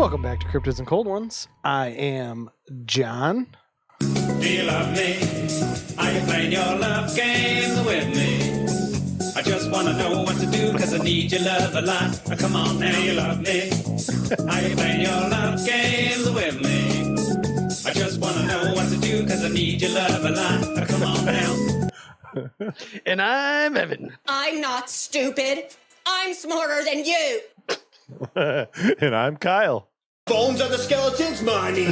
Welcome back to Cryptids and Cold Ones. I am John. Do you love me? Are you playing your love games with me? I just want to know what to do because I need your love a lot. Come on now, you love me. Are you playing your love games with me? I just want to know what to do because I need your love a lot. Come on now. And I'm Evan. I'm not stupid. I'm smarter than you. And I'm Kyle. Bones are the skeleton's money.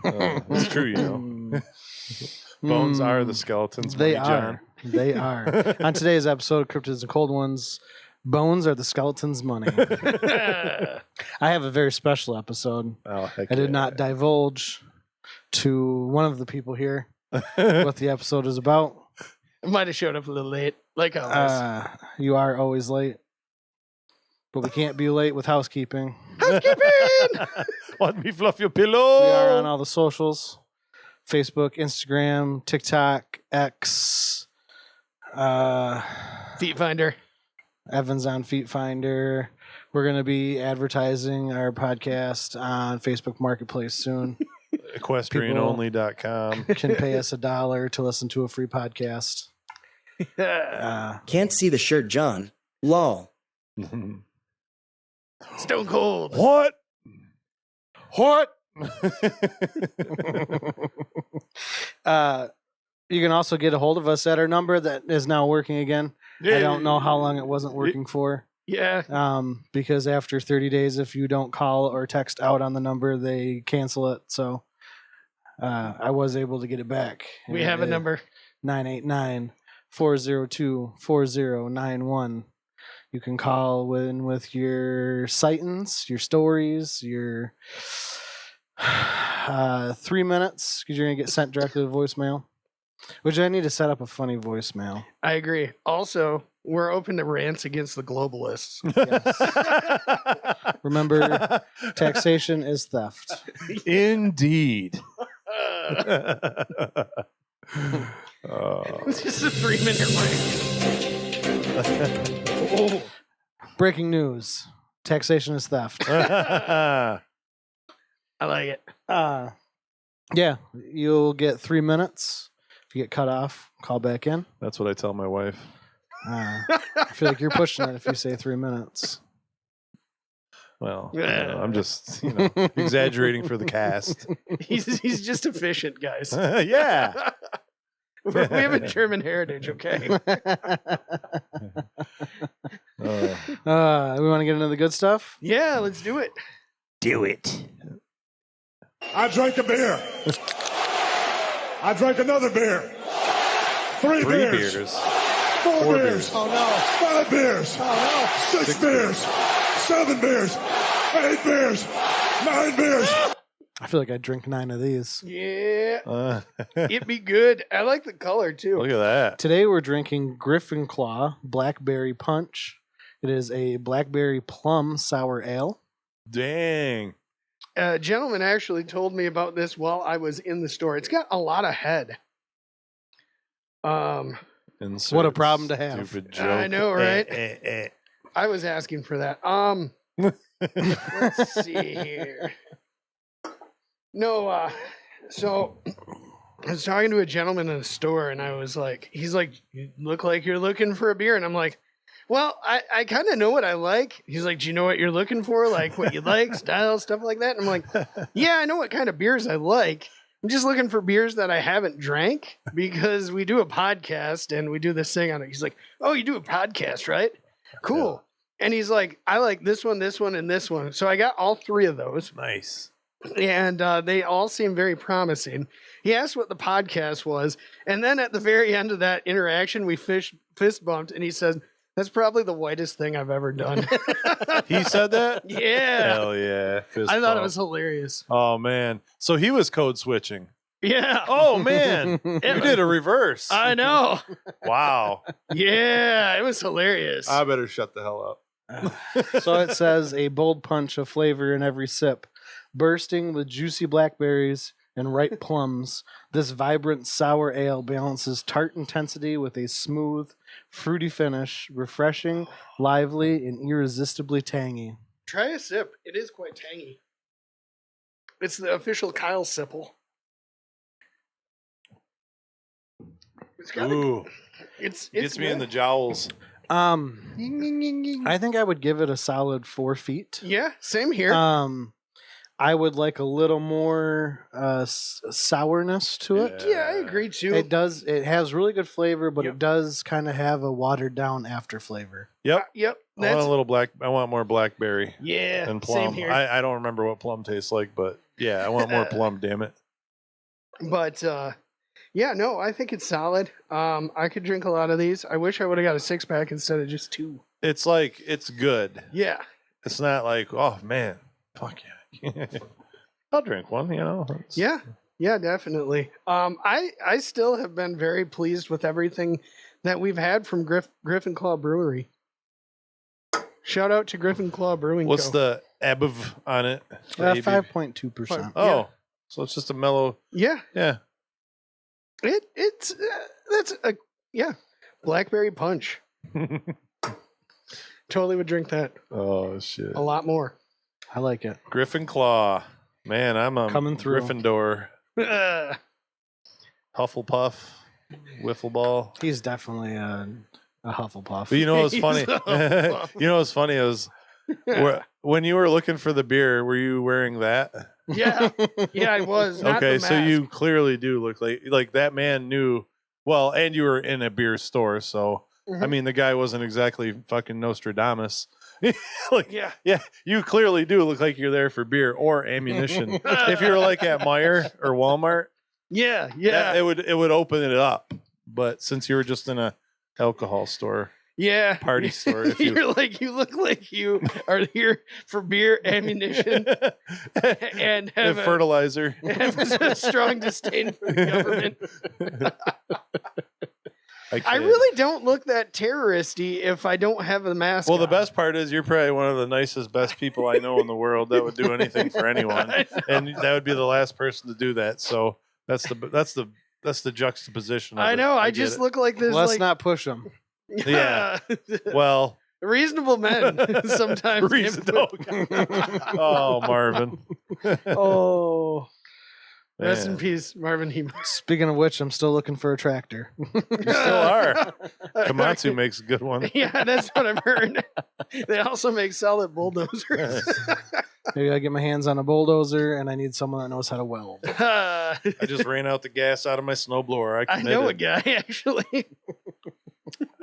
It's true, you know. Bones are the skeletons. They money, John. are. They are. On today's episode of Cryptids and Cold Ones, bones are the skeleton's money. I have a very special episode. Oh, heck I did yeah. not divulge to one of the people here what the episode is about. Might have showed up a little late, like always. You are always late. But we can't be late with housekeeping. Housekeeping! Want me fluff your pillow? We are on all the socials. Facebook, Instagram, TikTok, X, Feet Finder. Evans on Feet Finder. We're going to be advertising our podcast on Facebook Marketplace soon. EquestrianOnly.com. Can pay us $1 to listen to a free podcast. Can't see the shirt, John. Lol. Stone Cold. What? You can also get a hold of us at our number that is now working again. I don't know how long it wasn't working for. Yeah. Because after 30 days, if you don't call or text out on the number, they cancel it. So I was able to get it back. We have a number. 989-402-4091. You can call in with your sightings, your stories, your 3 minutes, because you're going to get sent directly to voicemail. Which I need to set up a funny voicemail. I agree. Also, we're open to rants against the globalists. Yes. Remember, taxation is theft. Indeed. It's just a 3-minute rant. Breaking news. Taxation is theft. I like it. Yeah, you'll get 3 minutes. If you get cut off, call back in. That's what I tell my wife. I feel like you're pushing it if you say 3 minutes. Well, I'm just, exaggerating for the cast. He's just efficient, guys. Yeah. We have a German heritage, okay? We want to get into the good stuff? Yeah, let's do it. Do it. I drank a beer. I drank another beer. Three beers. Four beers. Oh, no. 5 beers. Oh, Six beers. 7 beers. 8 beers. 9 beers. I feel like I drink 9 of these. no. Yeah. It'd be good. I like the color, too. Look at that. Today we're drinking Griffin Claw Blackberry Punch. It is a blackberry plum sour ale. Dang. A gentleman actually told me about this while I was in the store. It's got a lot of head. Insert What a problem to have. Stupid joke. I know, right? I was asking for that. Let's see here. No, so I was talking to a gentleman in a store, and I was like, he's like, you look like you're looking for a beer. And I'm like, well, I kind of know what I like. He's like, do you know what you're looking for? Like what you like, style, stuff like that. And I'm like, yeah, I know what kind of beers I like. I'm just looking for beers that I haven't drank because we do a podcast and we do this thing on it. He's like, oh, you do a podcast, right? Cool. Yeah. And he's like, I like this one, and this one. So I got all 3 of those. Nice. And they all seem very promising. He asked what the podcast was. And then at the very end of that interaction, we fist bumped. And he said, that's probably the whitest thing I've ever done. He said that? Yeah. Hell yeah. Fist I thought it bump. was hilarious. Oh, man. So he was code switching. Yeah. Oh, man. You did a reverse. I know. Wow. Yeah. It was hilarious. I better shut the hell up. So it says a bold punch of flavor in every sip, bursting with juicy blackberries and ripe plums. This vibrant sour ale balances tart intensity with a smooth, fruity finish, refreshing, lively, and irresistibly tangy. Try a sip. It is quite tangy. It's the official Kyle Sipple. It's got Ooh, it's gets me in the jowls. I think I would give it a solid 4 feet. Yeah, same here. I would like a little more sourness to it. Yeah, I agree too. It does. It has really good flavor, but Yep. it does kind of have a watered down after flavor. Yep. Yep. I want That's a little black. I want more blackberry yeah. and Same plum. here. I don't remember what plum tastes like, but yeah, I want more plum. Damn it. But yeah, no, I think it's solid. I could drink a lot of these. I wish I would have got a 6-pack instead of just 2. It's like it's good. Yeah. It's not like oh man, fuck yeah. I'll drink one. You know. It's- Yeah. Yeah, definitely. I still have been very pleased with everything that we've had from Griffin Claw Brewery. Shout out to Griffin Claw Brewing What's Co. the ABV on it? ABV? 5.2%. Oh, yeah. so it's just a mellow. Yeah. Yeah. It's that's a blackberry punch. Totally would drink that Oh shit. a lot more. I like it. Griffin Claw. Man, I'm a Coming through. Gryffindor. Hufflepuff. Wiffle ball. He's definitely a Hufflepuff. But you know what's He's funny? a Hufflepuff. You know what's funny is when you were looking for the beer, were you wearing that? Yeah, I was. Not Okay, the so mask. you clearly do look like that man knew well, and you were in a beer store, so I Mhm. mean the guy wasn't exactly fucking Nostradamus. like Yeah. yeah, you clearly do look like you're there for beer or ammunition. If you were like at Meijer or Walmart, Yeah. it would open it up. But since you were just in a alcohol store, Yeah. party store, if you- you look like you are here for beer, ammunition, and have a, fertilizer. have a strong disdain for the government. I kid. really don't look that terroristy if I don't have a mask. Well, the on. best part is you're probably one of the nicest, best people I know in the world that would do anything for anyone, and that would be the last person to do that. So that's the juxtaposition. Of I it. know. I get just it. look like this. Let's like, not push him. Yeah. Well, reasonable men sometimes. reason. can't Oh, Marvin. Oh, rest in Man. peace, Marvin Hemo. Speaking of which, I'm still looking for a tractor. You still are. Komatsu makes a good one. Yeah, that's what I've heard. They also make solid bulldozers. Maybe I get my hands on a bulldozer, and I need someone that knows how to weld. I just ran out the gas out of my snowblower. I know a guy actually.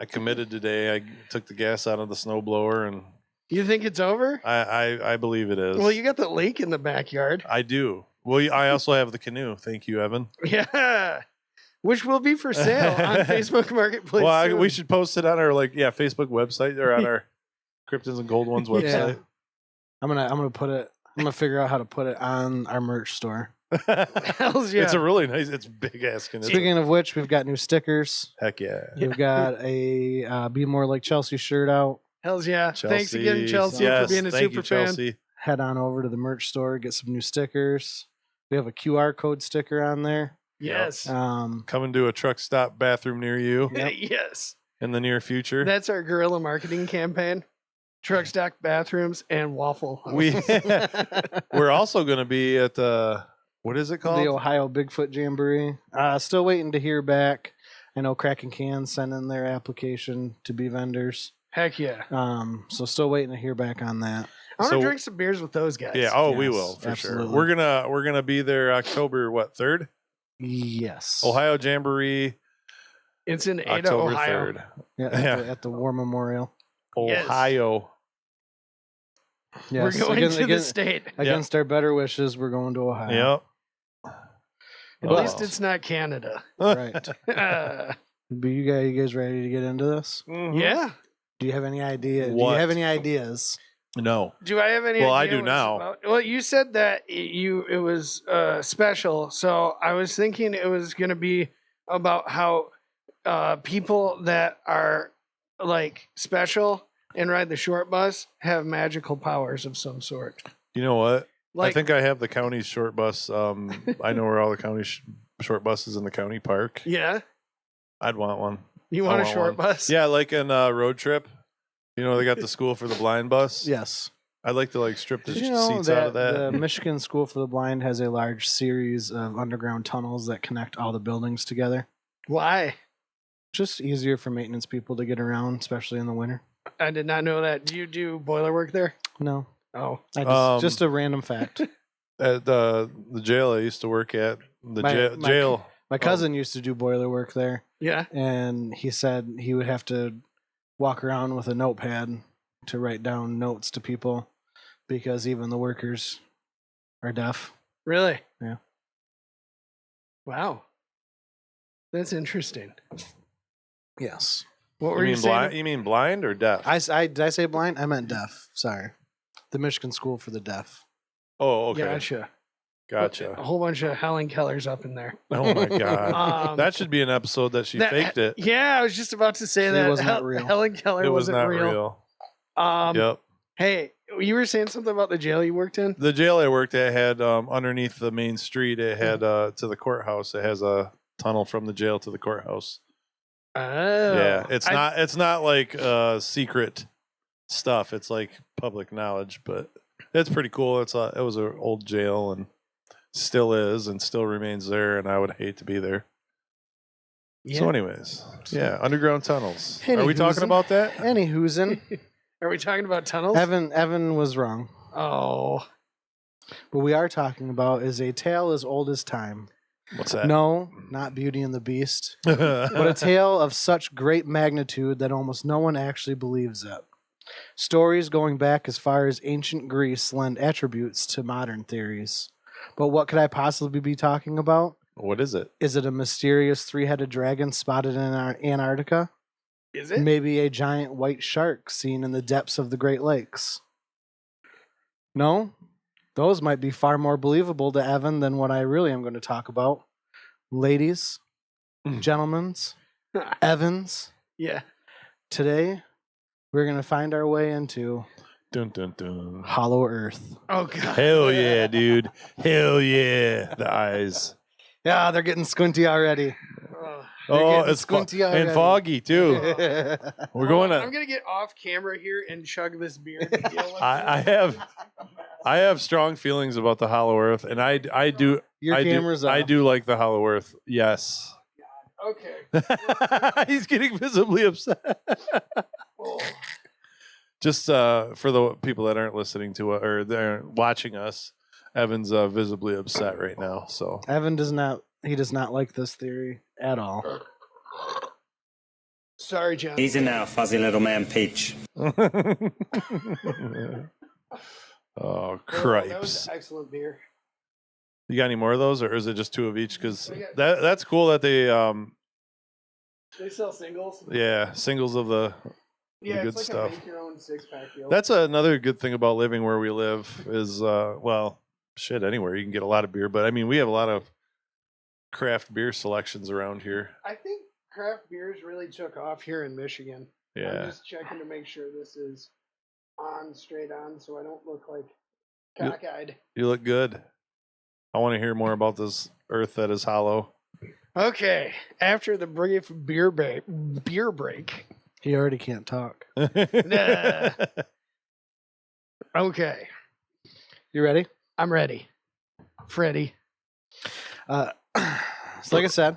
I committed today. I took the gas out of the snowblower, and You think it's over? I believe it is. Well, you got the lake in the backyard. I do. Well, I also have the canoe. Thank you, Evan. Yeah. Which will be for sale on Facebook Marketplace. Well, soon. we should post it on our Facebook website or on our Kryptons and Gold Ones website. I'm gonna figure out how to put it on our merch store. Hells yeah. It's a really nice. It's big ass canoe. Speaking of which, we've got new stickers. Heck yeah. We've got a Be More Like Chelsea shirt out. Hells yeah. Thanks again, Chelsea, Yes, for being a thank super you, fan. Chelsea. Head on over to the merch store, get some new stickers. We have a QR code sticker on there. Yes. Coming to a truck stop bathroom near you Yes. in the near future. That's our guerrilla marketing campaign. Truck stock bathrooms and Waffle House. We're also going to be at the what is it called? The Ohio Bigfoot Jamboree. Still waiting to hear back. I know Cracking Cans sent in their application to be vendors. Heck yeah. So still waiting to hear back on that. I want to So- drink some beers with those guys. Yeah. Oh, we Yes, will for absolutely. sure. We're gonna be there October 3rd. Yes. Ohio Jamboree, It's in Ada, October Ohio. 3rd. Yeah, at the War Memorial. Yes. Ohio. Yes. We're going to the state. Against our better wishes, we're going to Ohio. Yep. At least it's not Canada. Right. Uh, But you guys ready to get into this? yeah. Do you have any idea? Do What? you have any ideas? No. Do I have any Well, I idea do what it's now. about? Well, you said that it was special, so I was thinking it was going to be about how people that are like special and ride the short bus have magical powers of some sort. You know what? Like I think I have the county's short bus. I know where all the county short buses in the county park. yeah, I'd want one. you I want a want short one. bus? Yeah, like in Road Trip. You know, they got the School for the Blind bus. Yes. I'd like to like strip the Did you know seats out of that that. the Michigan School for the Blind has a large series of underground tunnels that connect all the buildings together? Why? Just easier for maintenance people to get around, especially in the winter. I did not know that. Do you do boiler work there? No, Oh, just a random fact. At the jail I used to work at, the My- jail. My cousin used to do boiler work there, yeah. and he said he would have to walk around with a notepad to write down notes to people because even the workers are deaf. Really? Yeah. Wow. That's interesting. Yes. What You were you mean saying? blind? You mean blind or deaf? Did I say blind? I meant deaf. Sorry. The Michigan School for the Deaf. Oh, okay. Gotcha. Gotcha. A whole bunch of Helen Kellers up in there. Oh my god. Um, That should be an episode that she that- faked it. Yeah, I was just about to say It that. was not real. Helen Keller It was wasn't not real. real. Yep. Hey, you were saying something about the jail you worked in? The jail I worked at had underneath the main street. It had to the courthouse. It has a tunnel from the jail to the courthouse. Oh. Yeah, it's not like secret stuff. It's like public knowledge, but it's pretty cool. It was an old jail and still is and still remains there. And I would hate to be there. Yeah. So, anyways, yeah, underground tunnels. Any Are we talking whoozin'? about that? Anywho'sin. Are we talking about tunnels? Evan was wrong. Oh. What we are talking about is a tale as old as time. What's that? No, not Beauty and the Beast, but a tale of such great magnitude that almost no one actually believes it. Stories going back as far as ancient Greece lend attributes to modern theories. But what could I possibly be talking about? What is it? Is it a mysterious three-headed dragon spotted in Antarctica? Is it? Maybe a giant white shark seen in the depths of the Great Lakes? No? Those might be far more believable to Evan than what I really am going to talk about. Ladies, gentlemen, Evans, Yeah. today we're going to find our way into Dun dun dun. Hollow Earth. Oh, God. Hell yeah, dude. Hell yeah. The eyes. Yeah, they're getting squinty already. Oh. Oh, getting it's squinty and already. foggy too. We're going I'm to. going to get off camera here and chug this beer. To deal with I have strong feelings about the Hollow Earth, and I do. Your I camera's do, off. I do like the Hollow Earth. Yes. Okay. He's getting visibly upset. Oh. Just for the people that aren't listening to it or they're watching us, Evan's visibly upset right now. So Evan does not like this theory at all. Sorry, John. Easy now, fuzzy little man Peach. oh, Oh, that was cripes! excellent beer. You got any more of those, or is it just two of each? Because that's cool that they They sell singles. yeah, singles of the Yeah, good it's like stuff. a make your own 6-pack deal. That's another good thing about living where we live is well, shit, anywhere you can get a lot of beer, but I mean we have a lot of craft beer selections around here. I think craft beers really took off here in Michigan. I'm Yeah. just checking to make sure this is straight on, so I don't look like You- cockeyed. You look good. I want to hear more about this earth that is hollow. Okay, after the brief beer break. He already can't talk. Nah. Okay, You ready? I'm ready. Freddy. So like I said,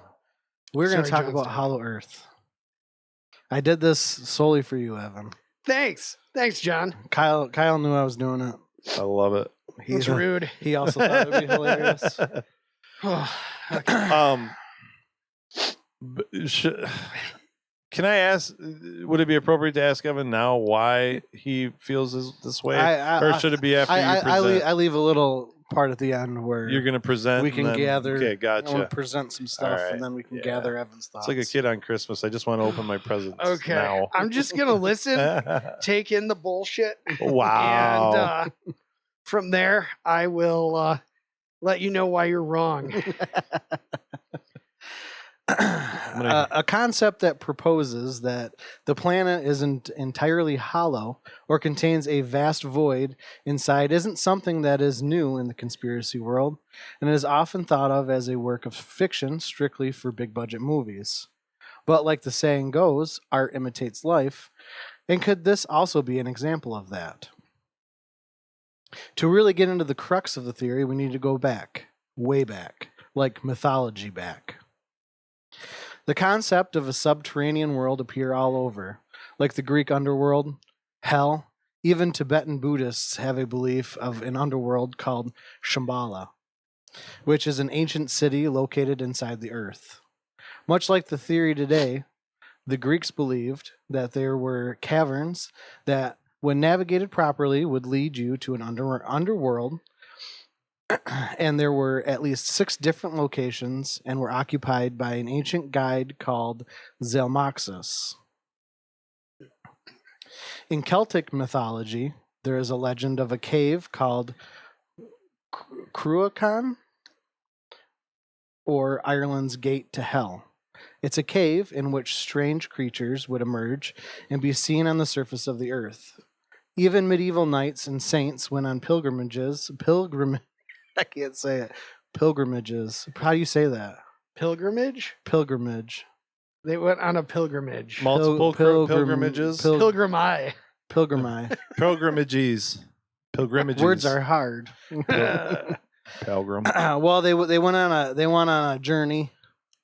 we're going to Sorry, talk John about Stott. Hollow Earth. I did this solely for you, Evan. Thanks, John. Kyle knew I was doing it. I love it. He's rude. He also thought it would be hilarious. Okay. Can I ask? Would it be appropriate to ask Evan now why he feels this way, or should it be after you present? I leave a little part at the end where You're going to present. we can and then- gather. Okay, I gotcha. want to present some stuff, All right, and then we can yeah. gather Evan's thoughts. It's like a kid on Christmas. I just want to open my presents. Okay. Now. I'm just gonna listen, take in the bullshit, Wow. and from there I will let you know why you're wrong. A concept that proposes that the planet isn't entirely hollow or contains a vast void inside isn't something that is new in the conspiracy world, and is often thought of as a work of fiction strictly for big budget movies. But like the saying goes, art imitates life, and could this also be an example of that? To really get into the crux of the theory, we need to go back, way back, like mythology back. The concept of a subterranean world appear all over, like the Greek underworld, hell. Even Tibetan Buddhists have a belief of an underworld called Shambhala, which is an ancient city located inside the earth. Much like the theory today, the Greeks believed that there were caverns that, when navigated properly, would lead you to an underworld, and there were at least 6 different locations and were occupied by an ancient guide called Zalmoxis. In Celtic mythology, there is a legend of a cave called Cruachan, or Ireland's Gate to Hell. It's a cave in which strange creatures would emerge and be seen on the surface of the earth. Even medieval knights and saints went on pilgrimages. I can't say it. Pilgrimages. How do you say that? Pilgrimage? Pilgrimage. They went on a pilgrimage. Multiple pilgrimages. Pilgrimi. Pilgrimi. Pilgrimages. Words are hard. Pilgrim. Well, they went on a journey,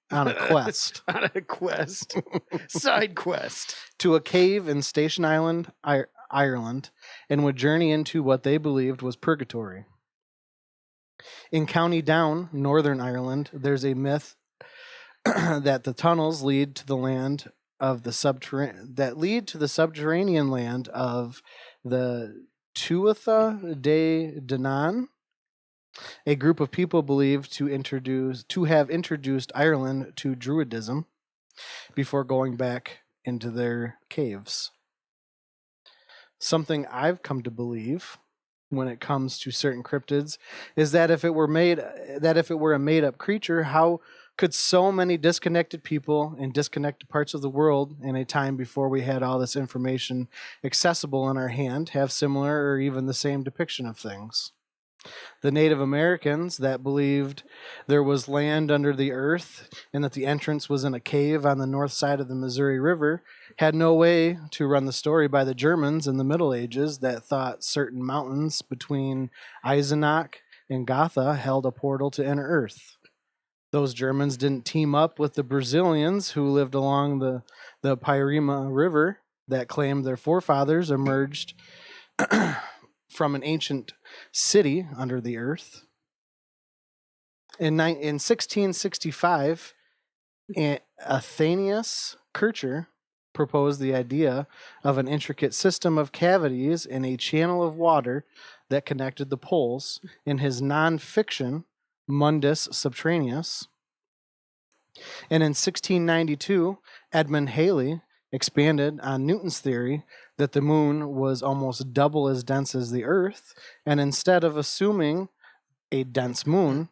on a quest. On a quest. Side quest. To a cave in Station Island, Ireland, and would journey into what they believed was purgatory. In County Down, Northern Ireland, there's a myth that the tunnels lead to the land of the subterranean land of the Tuatha De Danann, a group of people believed to have introduced Ireland to Druidism before going back into their caves. Something I've come to believe when it comes to certain cryptids is that if it were a made-up creature, how could so many disconnected people in disconnected parts of the world in a time before we had all this information accessible in our hand have similar or even the same depiction of things? The Native Americans that believed there was land under the earth and that the entrance was in a cave on the north side of the Missouri River had no way to run the story by the Germans in the Middle Ages that thought certain mountains between Eisenach and Gotha held a portal to inner earth. Those Germans didn't team up with the Brazilians who lived along the Paraíba River that claimed their forefathers emerged from an ancient city under the earth. In 1665, Athenius Kircher proposed the idea of an intricate system of cavities in a channel of water that connected the poles in his non-fiction Mundus Subterraneus. And in 1692, Edmund Halley expanded on Newton's theory that the moon was almost double as dense as the earth, and instead of assuming a dense moon,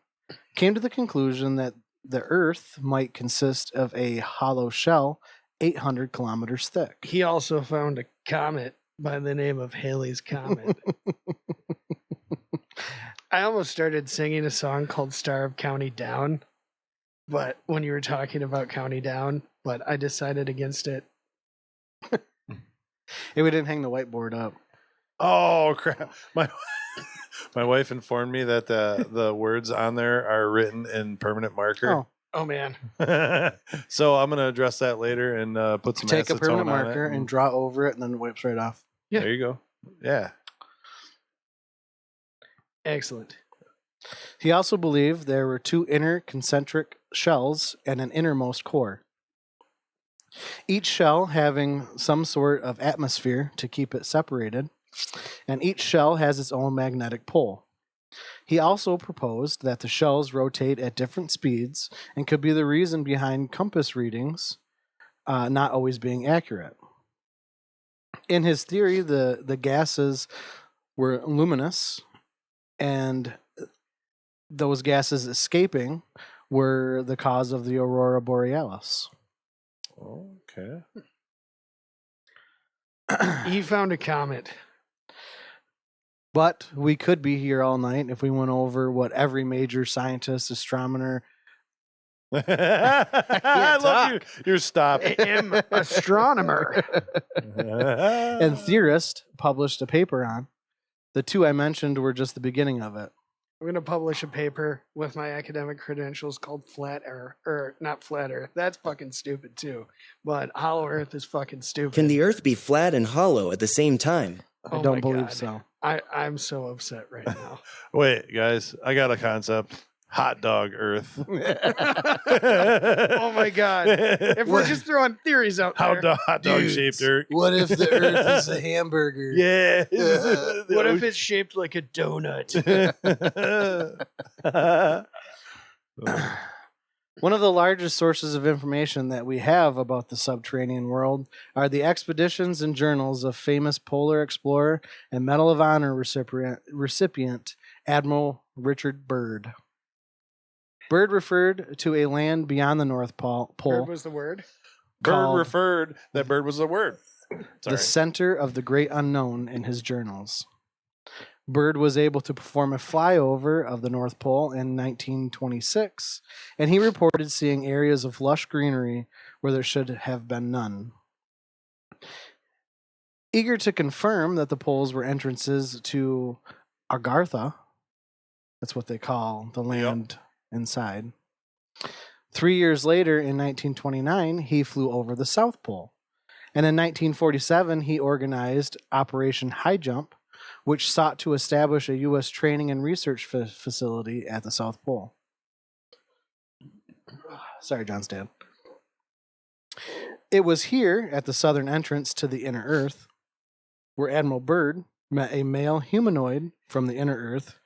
came to the conclusion that the earth might consist of a hollow shell 800 kilometers thick. He also found a comet by the name of Halley's Comet. I almost started singing a song called Star of County Down, but when you were talking about County Down, but I decided against it. Hey, we didn't hang the whiteboard up. Oh crap! My wife informed me that the words on there are written in permanent marker. Oh man! So I'm gonna address that later and put some. Take a permanent acetone on marker it and draw over it, and then it wipes right off. Yeah. There you go. Yeah. Excellent. He also believed there were 2 inner concentric shells and an innermost core, each shell having some sort of atmosphere to keep it separated, and each shell has its own magnetic pole. He also proposed that the shells rotate at different speeds and could be the reason behind compass readings not always being accurate. In his theory, the gases were luminous, and those gases escaping were the cause of the aurora borealis. Okay. He found a comet. But we could be here all night if we went over what every major scientist, astronomer, I love your stop. Astronomer. and theorist published a paper on. The two I mentioned were just the beginning of it. I'm going to publish a paper with my academic credentials called Flat Earth, or not Flat Earth. That's fucking stupid too. But Hollow Earth is fucking stupid. Can the Earth be flat and hollow at the same time? I Oh don't my believe God. so. I'm so upset right now. Wait, guys, I got a concept. Hot dog Earth. Oh my God. If we're just throwing theories out there. Hot dog shaped Earth. What if the Earth is a hamburger? Yeah. What if it's shaped like a donut? One of the largest sources of information that we have about the subterranean world are the expeditions and journals of famous polar explorer and Medal of Honor recipient Admiral Richard Byrd. Byrd referred to a land beyond the North Pole, Bird was the word. Bird called referred that bird was the word. Sorry. the center of the great unknown in his journals. Byrd was able to perform a flyover of the North Pole in 1926, and he reported seeing areas of lush greenery where there should have been none. Eager to confirm that the poles were entrances to Agartha, that's what they call the land inside. 3 years later, in 1929, he flew over the South Pole. And in 1947, he organized Operation High Jump, which sought to establish a U.S. training and research facility at the South Pole. Sorry, John Stan. It was here, at the southern entrance to the inner Earth, where Admiral Byrd met a male humanoid from the inner Earth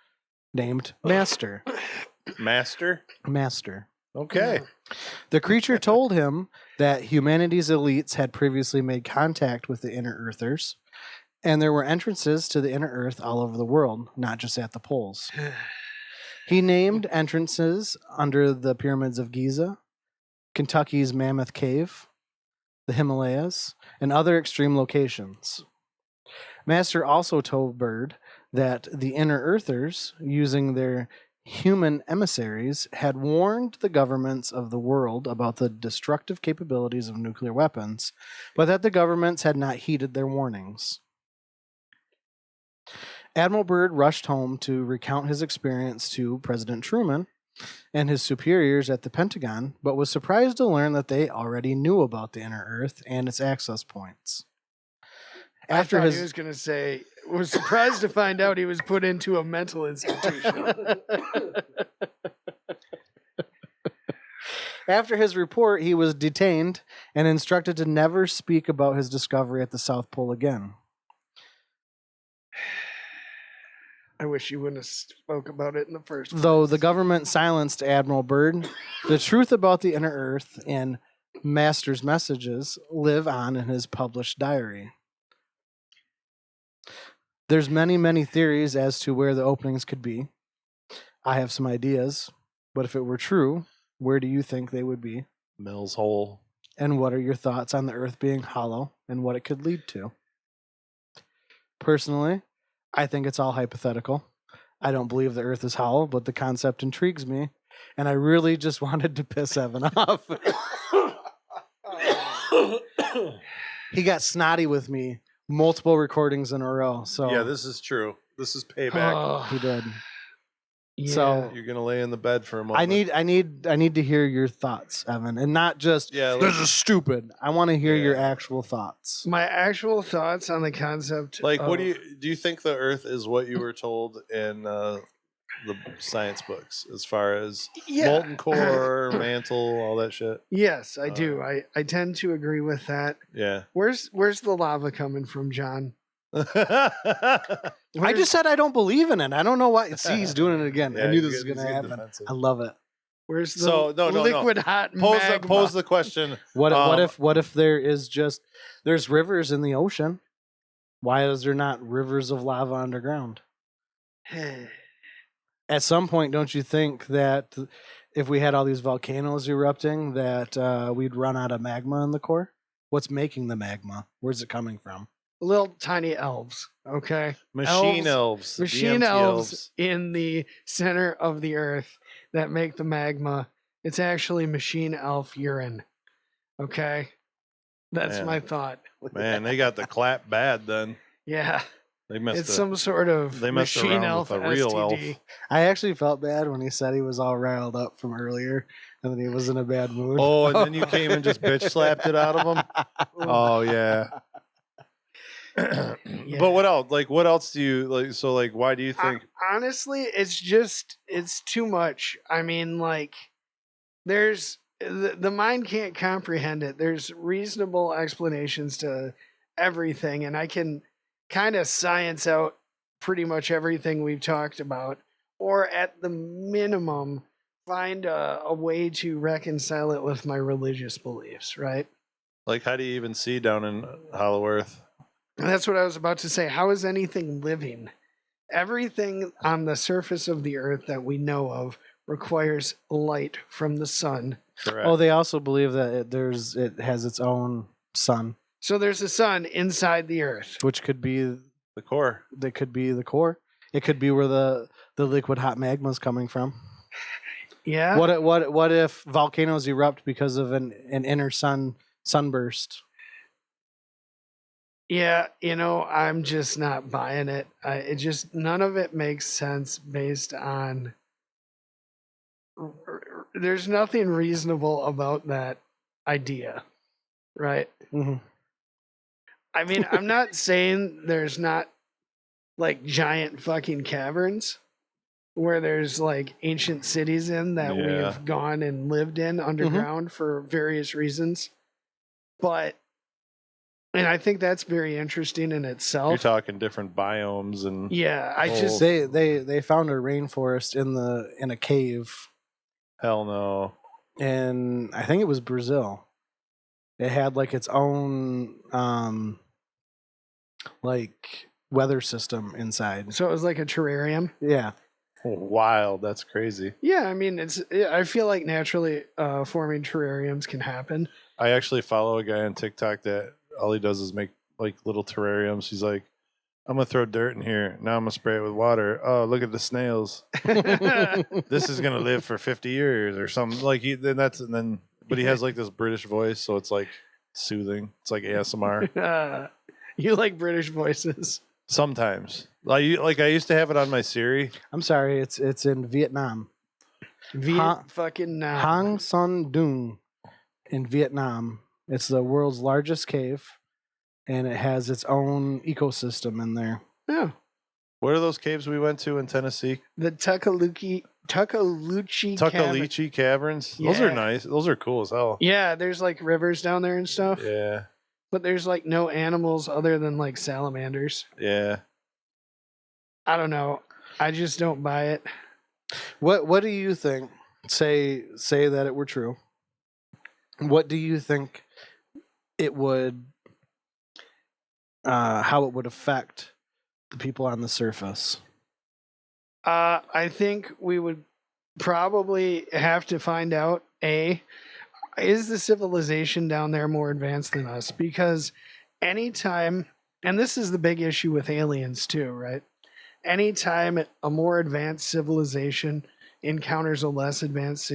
named Master. Master? Master. Okay. The creature told him that humanity's elites had previously made contact with the inner Earthers, and there were entrances to the inner Earth all over the world, not just at the poles. He named entrances under the pyramids of Giza, Kentucky's Mammoth Cave, the Himalayas, and other extreme locations. Master also told Byrd that the inner Earthers, using their human emissaries, had warned the governments of the world about the destructive capabilities of nuclear weapons, but that the governments had not heeded their warnings. Admiral Byrd rushed home to recount his experience to President Truman and his superiors at the Pentagon, but was surprised to learn that they already knew about the inner Earth and its access points. I thought he was going to say, was surprised to find out he was put into a mental institution. After his report, he was detained and instructed to never speak about his discovery at the South Pole again. I wish you wouldn't have spoke about it in the first place. Though the government silenced Admiral Byrd, the truth about the inner Earth and Master's messages live on in his published diary. There's many, many theories as to where the openings could be. I have some ideas, but if it were true, where do you think they would be? Mills Hole. And what are your thoughts on the Earth being hollow and what it could lead to? Personally, I think it's all hypothetical. I don't believe the Earth is hollow, but the concept intrigues me, and I really just wanted to piss Evan off. He got snotty with me multiple recordings in a row. So Yeah, this is true. This is payback. he did. Yeah. So You're gonna lay in the bed for a moment. I need to hear your thoughts, Evan, and not just Yeah, this is stupid. I want to hear your Yeah. actual thoughts. my actual thoughts on the concept. like, what of- do you think the Earth is what you were told in the science books, as far as Yeah. molten core, mantle, all that shit? Yes, I do. I tend to agree with that. Yeah. Where's the lava coming from, John? I just said I don't believe in it. I don't know why. See, he's doing it again. I Yeah, knew you this was get- going to you get happen. defensive. I love it. Where's the So, no. liquid hot magma? Pose the question. What Um, if there is just there's rivers in the ocean? Why is there not rivers of lava underground? At some point, don't you think that if we had all these volcanoes erupting, that we'd run out of magma in the core? What's making the magma? Where's it coming from? Little tiny elves. Okay. Machine elves. Machine DMT elves in the center of the earth that make the magma. It's actually machine elf urine. Okay. That's Man. my thought. Man, they got the clap bad then. Yeah. They messed It's up. some sort of They messed machine around elf with a real STD. elf. I actually felt bad when he said he was all riled up from earlier and then he was in a bad mood. Oh, and then you came and just bitch slapped it out of him. Oh yeah. Yeah. But what else? Like, what else do you like? So, like, why do you think? Honestly, it's too much. I mean, like, there's the mind can't comprehend it. There's reasonable explanations to everything, and I can kind of science out pretty much everything we've talked about, or at the minimum, find a way to reconcile it with my religious beliefs, right? Like, how do you even see down in Hollow Earth? And that's what I was about to say. How is anything living? Everything on the surface of the earth that we know of requires light from the sun. Correct. Oh, they also believe that it has its own sun, So there's a sun inside the earth. which could be the core. that could be the core. It could be where the liquid hot magma is coming from. Yeah. What if volcanoes erupt because of an inner sunburst? Yeah, I'm just not buying it. None of it makes sense based on. There's nothing reasonable about that idea, right? Mm-hmm. I mean, I'm not saying there's not like giant fucking caverns where there's like ancient cities in that we Yeah. have gone and lived in underground for various reasons. And I think that's very interesting in itself. You're talking different biomes and Yeah, I Oh. just They found a rainforest in a cave, hell no. and I think it was Brazil. It had like its own like weather system inside. so it was like a terrarium. Yeah. Wild. That's crazy. Yeah, I mean I feel like naturally forming terrariums can happen. I actually follow a guy on TikTok that all he does is make like little terrariums. He's like, I'm gonna throw dirt in here. Now I'm gonna spray it with water. Oh, look at the snails. This is gonna live for 50 years or something. Like but he has like this British voice, so it's like soothing. It's like ASMR. You like British voices. Sometimes. I used to have it on my Siri. I'm sorry, it's in Vietnam. Fucking Hang Son Doong in Vietnam. It's the world's largest cave, and it has its own ecosystem in there. Yeah. What are those caves we went to in Tennessee? The Tuckaluchi Cavern. Tuckaleechee Caverns. Those are Yeah. nice. Those are cool as hell. Yeah, there's like rivers down there and stuff. Yeah. But there's like no animals other than like salamanders. Yeah. I don't know. I just don't buy it. What do you think? Say that it were true. What do you think it would how it would affect the people on the surface? I think we would probably have to find out, is the civilization down there more advanced than us? Because anytime, and this is the big issue with aliens too, right? Anytime a more advanced civilization encounters a less advanced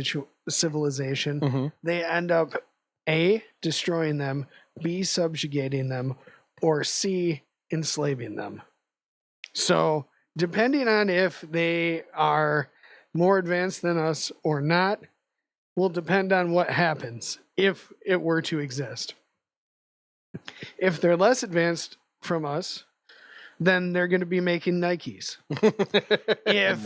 civilization, Mm-hmm. they end up A, destroying them, B, subjugating them, or C, enslaving them. So, depending on if they are more advanced than us or not, will depend on what happens if it were to exist. If they're less advanced from us, then they're going to be making Nikes. If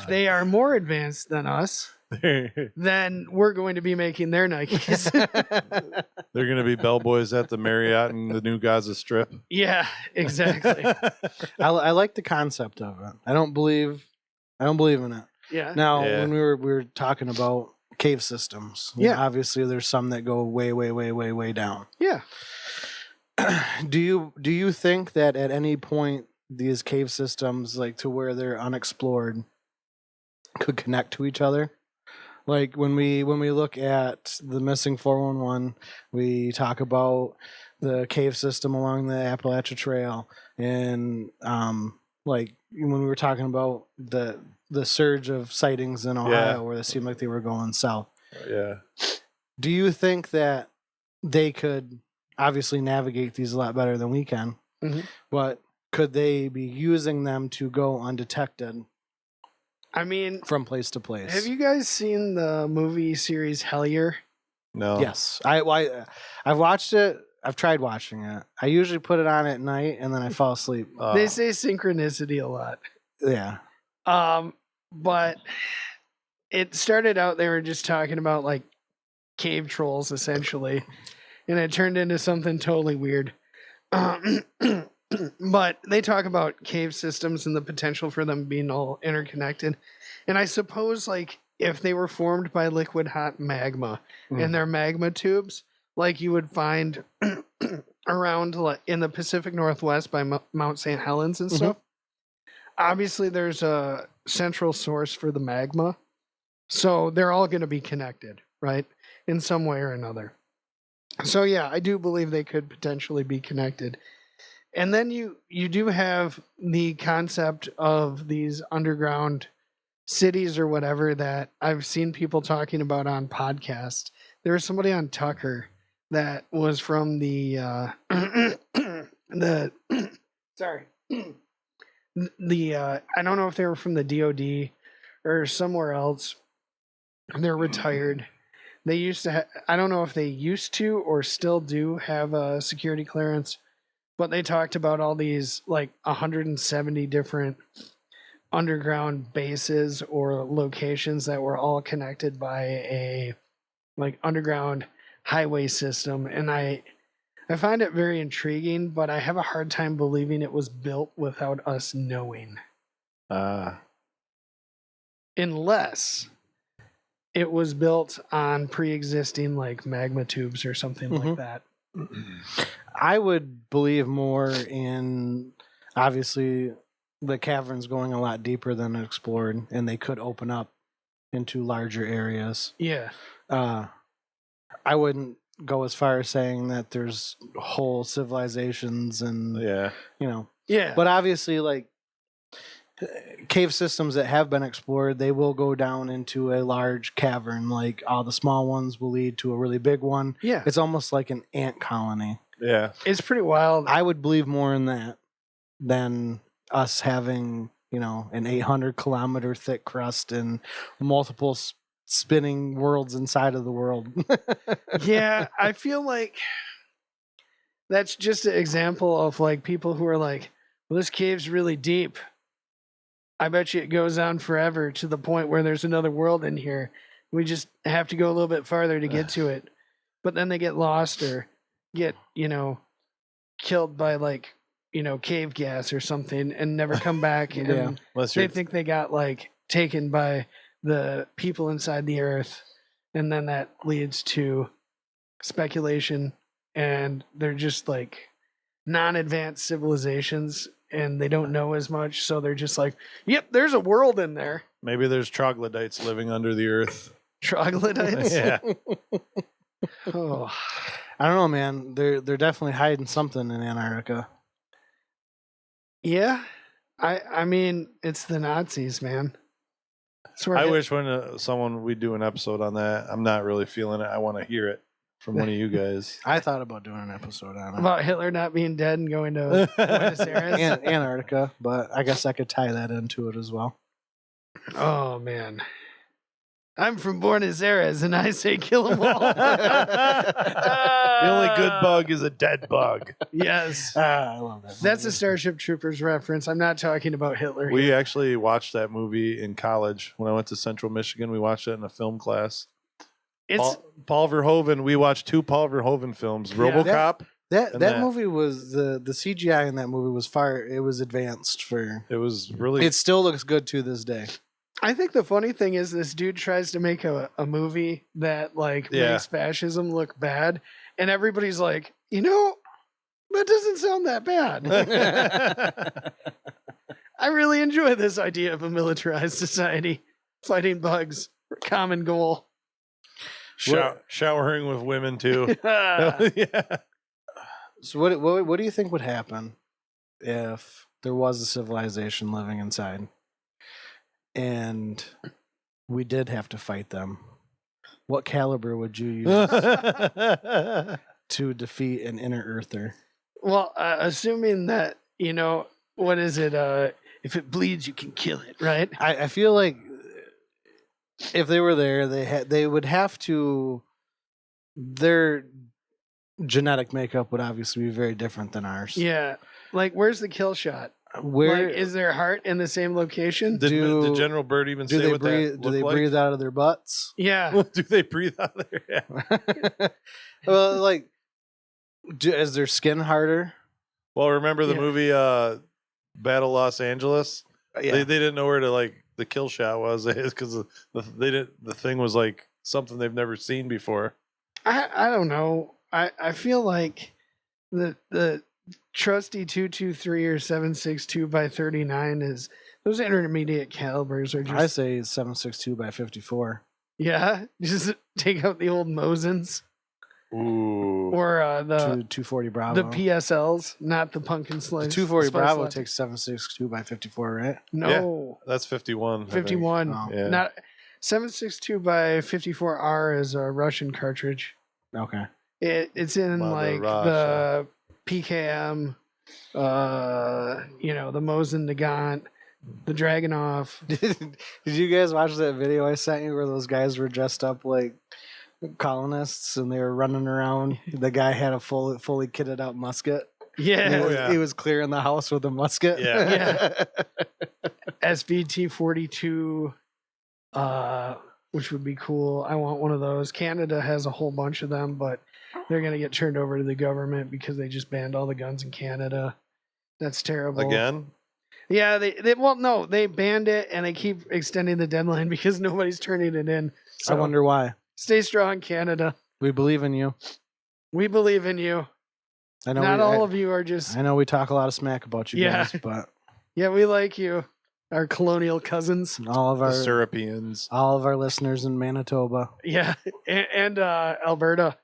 they are more advanced than us, then we're going to be making their Nikes. They're gonna be bellboys at the Marriott and the new Gaza Strip. Yeah, exactly. I like the concept of it. I don't believe in it. Yeah. Now, Yeah. when we were talking about cave systems, Yeah. obviously there's some that go way, way, way, way, way down. Yeah. Do you think that at any point these cave systems, like to where they're unexplored, could connect to each other? Like when we look at the missing 411, we talk about the cave system along the Appalachia Trail, and like when we were talking about the surge of sightings in Ohio, Yeah. where it seemed like they were going south. Yeah. Do you think that they could obviously navigate these a lot better than we can? Mhm. But could they be using them to go undetected I mean, from place to place? have you guys seen the movie series Hellier? No. Yes, I've watched it. I've tried watching it. I usually put it on at night and then I fall asleep. They say synchronicity a lot. Yeah. But it started out, they were just talking about like cave trolls essentially, and it turned into something totally weird. But they talk about cave systems and the potential for them being all interconnected. And I suppose like if they were formed by liquid hot magma and they're magma tubes, like you would find around like in the Pacific Northwest by Mount St. Helens and stuff. Obviously there's a central source for the magma. So they're all going to be connected, right? In some way or another. So yeah, I do believe they could potentially be connected. And then you do have the concept of these underground cities or whatever that I've seen people talking about on podcasts. There was somebody on Tucker that was from the sorry. I don't know if they were from the DOD or somewhere else. They're retired. They used to I don't know if they used to or still do have a security clearance, but they talked about all these like 170 different underground bases or locations that were all connected by a like underground highway system. And I find it very intriguing, but I have a hard time believing it was built without us knowing. Unless it was built on pre-existing like magma tubes or something like that. I would believe more in obviously the caverns going a lot deeper than explored, and they could open up into larger areas. Yeah. I wouldn't go as far as saying that there's whole civilizations and Yeah. Yeah. but obviously like cave systems that have been explored, they will go down into a large cavern. Like all the small ones will lead to a really big one. Yeah. It's almost like an ant colony. Yeah. It's pretty wild. I would believe more in that than us having, an 800-kilometer thick crust and multiple spinning worlds inside of the world. Yeah, I feel like that's just an example of like people who are like, well, this cave's really deep. I bet you it goes on forever to the point where there's another world in here. We just have to go a little bit farther to get to it. But then they get lost or get, killed by like, cave gas or something and never come back. And Yeah. Unless they you're think they got like taken by the people inside the earth. And then that leads to speculation. And they're just like non-advanced civilizations and they don't know as much. So they're just like, yep, there's a world in there. maybe there's troglodytes living under the earth. Troglodytes. Yeah. Oh, I don't know, man. They're definitely hiding something in Antarctica. yeah. I mean, it's the Nazis, man. I wish when we do an episode on that. I'm not really feeling it. I want to hear it from one of you guys. I thought about doing an episode on it. about Hitler not being dead and going to Buenos Aires. Antarctica, but I guess I could tie that into it as well. Oh man, I'm from Buenos Aires, and I say kill them all. The only good bug is a dead bug. Yes, I love that. that's a Starship Troopers reference. I'm not talking about Hitler. We actually watched that movie in college when I went to Central Michigan. We watched it in a film class. It's Paul Verhoeven. We watched 2 Paul Verhoeven films. RoboCop. That And that- movie was the CGI in that movie was far. It was advanced for. It was really. It still looks good to this day. I think the funny thing is this dude tries to make a movie that like makes fascism look bad, and everybody's like, that doesn't sound that bad. I really enjoy this idea of a militarized society fighting bugs for common goal. Showering with women too. Yeah. Yeah. So what do you think would happen if there was a civilization living inside, and we did have to fight them? What caliber would you use to defeat an inner earther? Well, assuming that, what is it? If it bleeds, you can kill it, right? I feel like if they were there, they would have to. Their genetic makeup would obviously be very different than ours. Yeah. Like, where's the kill shot? Where Like, is their heart in the same location? Did General Bird even do say they what breathe? that Do they looked like? breathe out of their butts? Yeah. Do they breathe out there? Yeah. Well, like, is their skin harder? Well, remember the Yeah. movie Battle Los Angeles? Yeah. They didn't know where to like the kill shot was because the thing was like something they've never seen before. I don't know. I feel like the trusty 223 or 762 by 39 is those intermediate calibers are just I say 7.62 by 54. yeah, just take out the old Mosins Ooh. or the 240 Bravo. the PSLs, not the pumpkin slice. The 240 spice Bravo latte. takes 7.62 by 54, right? No, That's 51. I think. 51. Oh. Yeah. Not 762 by 54R is a Russian cartridge. Okay. It's in Mother like Russia. the PKM, the Mosin Nagant, the Dragonov. Did you guys watch that video I sent you where those guys were dressed up like colonists and they were running around? The guy had a fully kitted out musket. And Yeah, Oh, yeah. he was clearing the house with a musket. Yeah. SVT 42, which would be cool. I want one of those. Canada has a whole bunch of them, but they're gonna get turned over to the government because they just banned all the guns in Canada. That's terrible. Again? Yeah, they banned it and they keep extending the deadline because nobody's turning it in. So I wonder why. stay strong, Canada. We believe in you. We believe in you. I know. Not all of you are just I know we talk a lot of smack about you Yeah. guys, but yeah, we like you. Our colonial cousins. all of The our Syrupians. all of our listeners in Manitoba Yeah. And Alberta.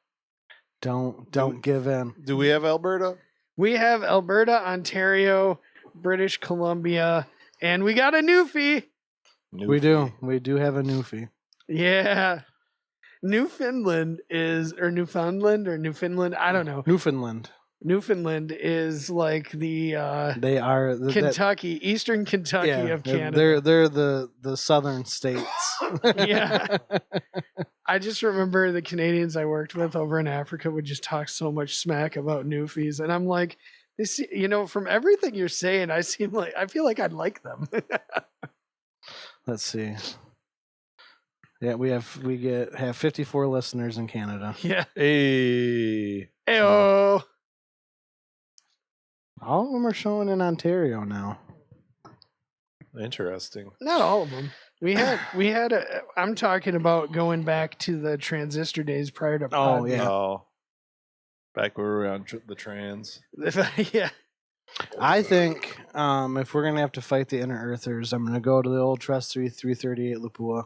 don't give in. Do we have Alberta? We have Alberta, Ontario, British Columbia, and we got a Newfie. We do. We do have a Newfie. Yeah. Newfoundland, I don't know. Newfoundland. Newfoundland is like the They are Kentucky, Eastern Kentucky of Canada. They're the southern states. Yeah. I just remember the Canadians I worked with over in Africa would just talk so much smack about Newfies, and I'm like, this, from everything you're saying, I feel like I'd like them. Let's see. Yeah, we have 54 listeners in Canada. Yeah. Hey. Ayo. All of them are showing in Ontario now. Interesting. Not all of them. I'm talking about going back to the transistor days prior to Oh, yeah. Oh. Back where we were on the trans. Yeah. I think if we're gonna have to fight the Inner Earthers, I'm gonna go to the old Trust 338 Lapua.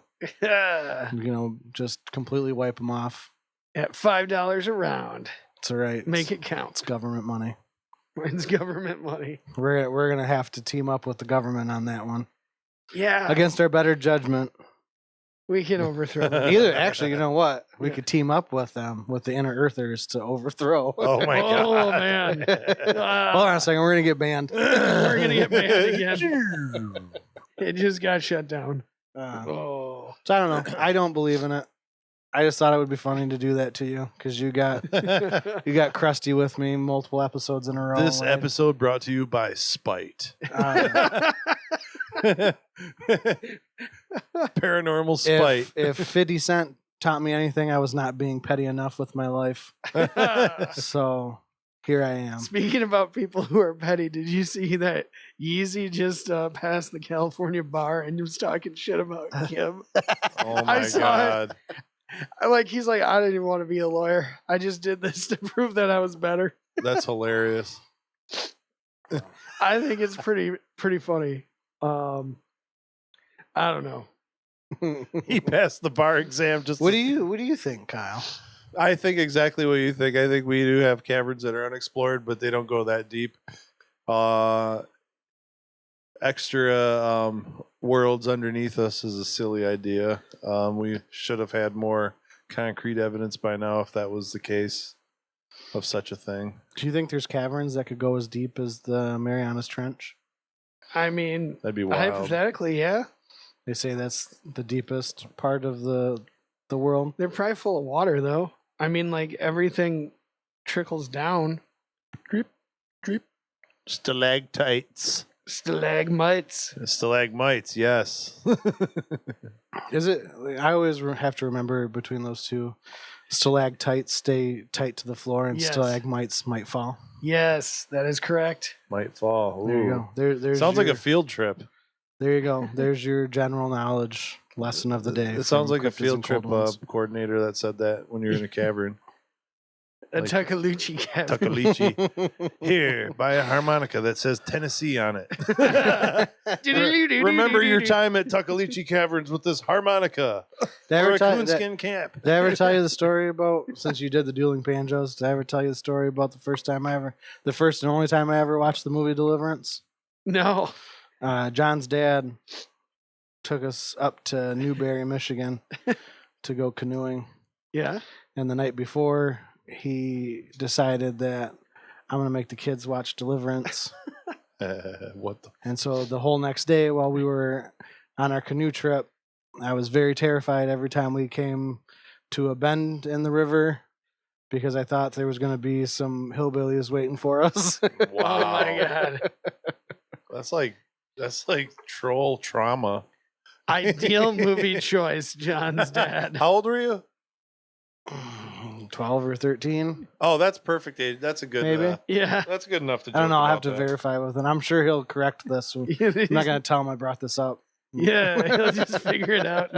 Just completely wipe them off. At $5 a round. It's all right. Make it It's count. government money. It's government money. We're gonna have to team up with the government on that one Yeah. against our better judgment. We can overthrow them. Either actually, you know what? We Yeah. could team up with them, with the Inner Earthers, to overthrow. Oh my god. Oh, man. Hold on a second, we're gonna get banned. We're going to get banned again. It just got shut down. Oh. So I don't know. I don't believe in it. I just thought it would be funny to do that to you because you got crusty with me multiple episodes in a row. This episode brought to you by Spite. Paranormal Spite. If 50 Cent taught me anything, I was not being petty enough with my life. So here I am. Speaking about people who are petty, did you see that Yeezy just passed the California bar and was talking shit about Kim? Oh my saw it. god. He's like, I didn't even want to be a lawyer. I just did this to prove that I was better. That's hilarious. I think it's pretty funny. I don't know. He passed the bar exam just What do you think, Kyle? I think exactly what you think. I think we do have caverns that are unexplored, but they don't go that deep. Extra worlds underneath us is a silly idea. We should have had more concrete evidence by now if that was the case. of such a thing. Do you think there's caverns that could go as deep as the Marianas Trench? I mean, That'd be wild. hypothetically, yeah. They say that's the deepest part of the world. They're probably full of water, though. I mean, like everything trickles down. Drip, drip. Stalactites. Stalagmites. Stalagmites, yes. Is it? I always have to remember between those two. Stalactites stay tight to the floor, and Yes. stalagmites might fall. Yes, that is correct. Might fall. There you Ooh. go. There's Sounds your, like a field trip. There you go. There's your general knowledge lesson of the day. It sounds from like a Cryptids field and trip Cold Ones. coordinator that said that when you're in a cavern. A Like- Tuckaluchi cavern. Tuckaleechee. Here, buy a harmonica that says Tennessee on it. Remember your time at Tuckaleechee Caverns with this harmonica Did I or ever a tell- coonskin cap. Did I ever tell you the story about, since you did the dueling banjos, did I ever tell you the story about the first and only time I ever watched the movie Deliverance? No. John's dad took us up to Newberry, Michigan to go canoeing. Yeah. And the night before, he decided that I'm going to make the kids watch Deliverance. What the? And so the whole next day while we were on our canoe trip, I was very terrified every time we came to a bend in the river because I thought there was going to be some hillbillies waiting for us. Wow. Oh my god. That's like troll trauma. Ideal movie choice, John's dad. How old were you? 12 or 13, Oh, that's perfect age. That's a good. maybe. Yeah. That's good enough to. I don't joke know. I'll have about to that. verify with him. I'm sure he'll correct this. I'm not going to tell him I brought this up. Yeah, he'll just figure it out.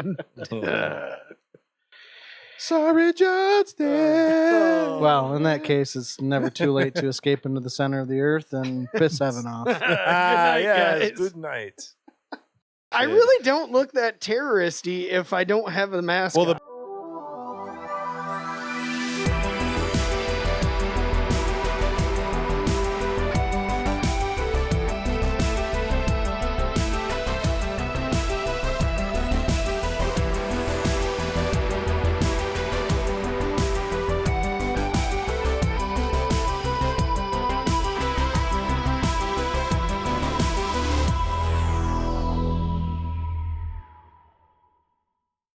Sorry, Johnston. Well, in that case, it's never too late to escape into the center of the earth and piss heaven off. Good night, yes. guys. Good night. I really don't look that terroristy if I don't have a mask Well, on. the